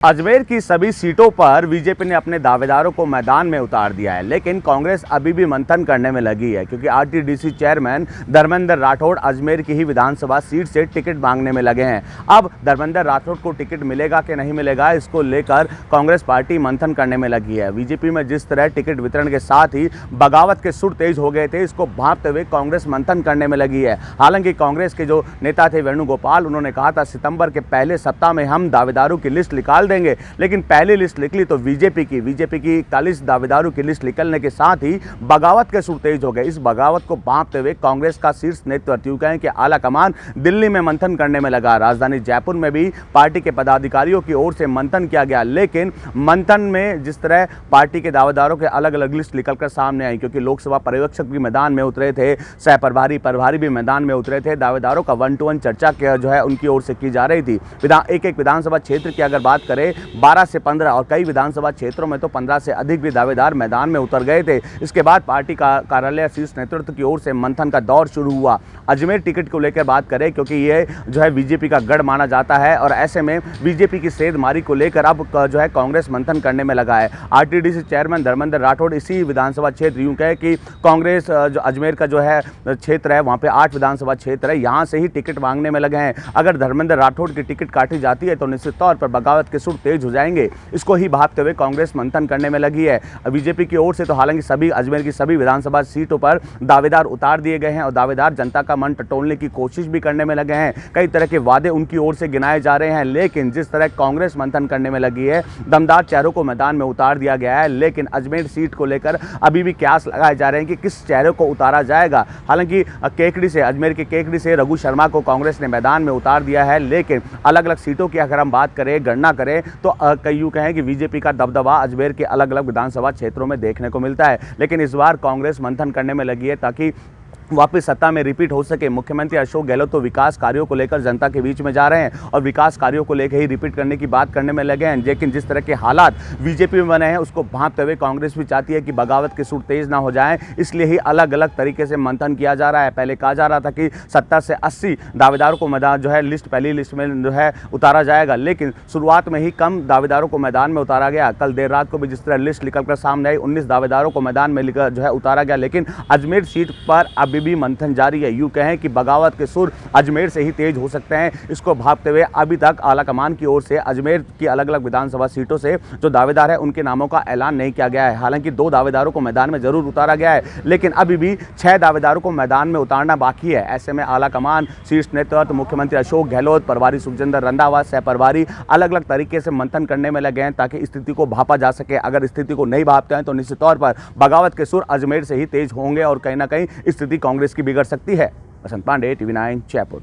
अजमेर की सभी सीटों पर बीजेपी ने अपने दावेदारों को मैदान में उतार दिया है, लेकिन कांग्रेस अभी भी मंथन करने में लगी है क्योंकि आरटीडीसी चेयरमैन धर्मेंद्र राठौड़ अजमेर की ही विधानसभा सीट से टिकट मांगने में लगे हैं। अब धर्मेंद्र राठौड़ को टिकट मिलेगा कि नहीं मिलेगा, इसको लेकर कांग्रेस पार्टी मंथन करने में लगी है। बीजेपी में जिस तरह टिकट वितरण के साथ ही बगावत के सुर तेज हो गए थे, इसको भांपते हुए कांग्रेस मंथन करने में लगी है। हालांकि कांग्रेस के जो नेता थे वेणुगोपाल, उन्होंने कहा था सितंबर के पहले सप्ताह में हम दावेदारों की लिस्ट निकाल देंगे, लेकिन पहली लिस्ट निकली तो बीजेपी की 41 दावेदारों की लिस्ट निकलने के साथ ही बगावत के सुर तेज हो गए। इस बगावत को भांपते हुए कांग्रेस का शीर्ष नेतृत्व कहें कि आला कमान दिल्ली में मंथन करने में लगा। राजधानी जयपुर में भी पार्टी के पदाधिकारियों की ओर से मंथन किया गया, लेकिन मंथन में जिस तरह पार्टी के दावेदारों के अलग अलग लिस्ट निकलकर सामने आई, क्योंकि लोकसभा पर्यवेक्षक भी मैदान में उतरे थे, सह प्रभारी भी मैदान में उतरे थे, दावेदारों का 1-to-1 चर्चा जो है उनकी ओर से की जा रही थी। एक विधानसभा क्षेत्र की अगर बात करें 12 से 15 और कई विधानसभा क्षेत्रों में तो 15 से अधिक भी दावेदार मैदान में उतर गए थे। इसके बाद पार्टी का कार्यालय शीर्ष नेतृत्व की ओर से मंथन का दौर शुरू हुआ। अजमेर टिकट को लेकर बात करें, क्योंकि ये जो है बीजेपी का गढ़ माना जाता है और ऐसे में बीजेपी की सेंधमारी को लेकर अब जो है कांग्रेस मंथन करने में लगा है। आरटीडीसी चेयरमैन धर्मेंद्र राठौड़ इसी विधानसभा क्षेत्र, यूं कहे कि कांग्रेस जो अजमेर का जो है क्षेत्र है, वहाँ पे 8 विधानसभा क्षेत्र है, यहाँ से ही टिकट मांगने में लगे हैं। अगर धर्मेंद्र राठौड़ की टिकट काटी जाती है तो निश्चित तौर पर बगावत के सुर तेज हो जाएंगे। इसको ही भांपते हुए कांग्रेस मंथन करने में लगी है। बीजेपी की ओर से तो हालांकि सभी अजमेर की सभी विधानसभा सीटों पर दावेदार उतार दिए गए हैं और दावेदार जनता का मन टटोलने की कोशिश भी करने में लगे हैं। कई तरह के वादे उनकी ओर से गिनाए जा रहे हैं, लेकिन जिस तरह कांग्रेस मंथन करने में लगी है, दमदार चेहरों को मैदान में उतार दिया गया है, लेकिन अजमेर सीट को लेकर अभी भी कयास लगाए जा रहे हैं कि किस चेहरे को उतारा जाएगा। हालांकि अजमेर के केकड़ी से रघु शर्मा को कांग्रेस ने मैदान में उतार दिया है, लेकिन अलग अलग सीटों की अगर हम बात करें, गणना करें तो कई कहें कि बीजेपी का दबदबा अजमेर के अलग अलग विधानसभा क्षेत्रों में देखने को मिलता है। लेकिन इस बार कांग्रेस मंथन करने में लगी है ताकि वापस सत्ता में रिपीट हो सके। मुख्यमंत्री अशोक गहलोत तो विकास कार्यों को लेकर जनता के बीच में जा रहे हैं और विकास कार्यों को लेकर ही रिपीट करने की बात करने में लगे हैं, लेकिन जिस तरह के हालात बीजेपी में बने हैं उसको भांपते हुए कांग्रेस भी चाहती है कि बगावत के सुर तेज ना हो जाएं, इसलिए ही अलग अलग तरीके से मंथन किया जा रहा है। पहले कहा जा रहा था कि 70 से 80 दावेदारों को मैदान जो है पहली लिस्ट में जो है उतारा जाएगा, लेकिन शुरुआत में ही कम दावेदारों को मैदान में उतारा गया। कल देर रात को भी जिस तरह लिस्ट निकलकर सामने आई, 19 दावेदारों को मैदान में जो है उतारा गया, लेकिन अजमेर सीट पर अभी भी मंथन जारी है। यूं कहें कि बगावत के सुर अजमेर से ही तेज हो सकते हैं। इसको भांपते हुए अभी तक आला कमान की ओर से अजमेर की अलग अलग विधानसभा सीटों से जो दावेदार है उनके नामों का ऐलान नहीं किया गया है। हालांकि 2 दावेदारों को मैदान में जरूर उतारा गया है, लेकिन अभी भी 6 दावेदारों को मैदान में उतारना बाकी है। ऐसे में आला कमान, शीर्ष नेतृत्व, मुख्यमंत्री अशोक गहलोत, प्रभारी सुखजिंदर रंधावा, सह प्रभारी अलग अलग तरीके से मंथन करने में लगे हैं ताकि स्थिति को भापा जा सके। अगर स्थिति को नहीं भापते हैं तो निश्चित तौर पर बगावत के सुर अजमेर से ही तेज होंगे और कहीं ना कहीं स्थिति कांग्रेस की बिगड़ सकती है। बसंत पांडे, TV9 जयपुर।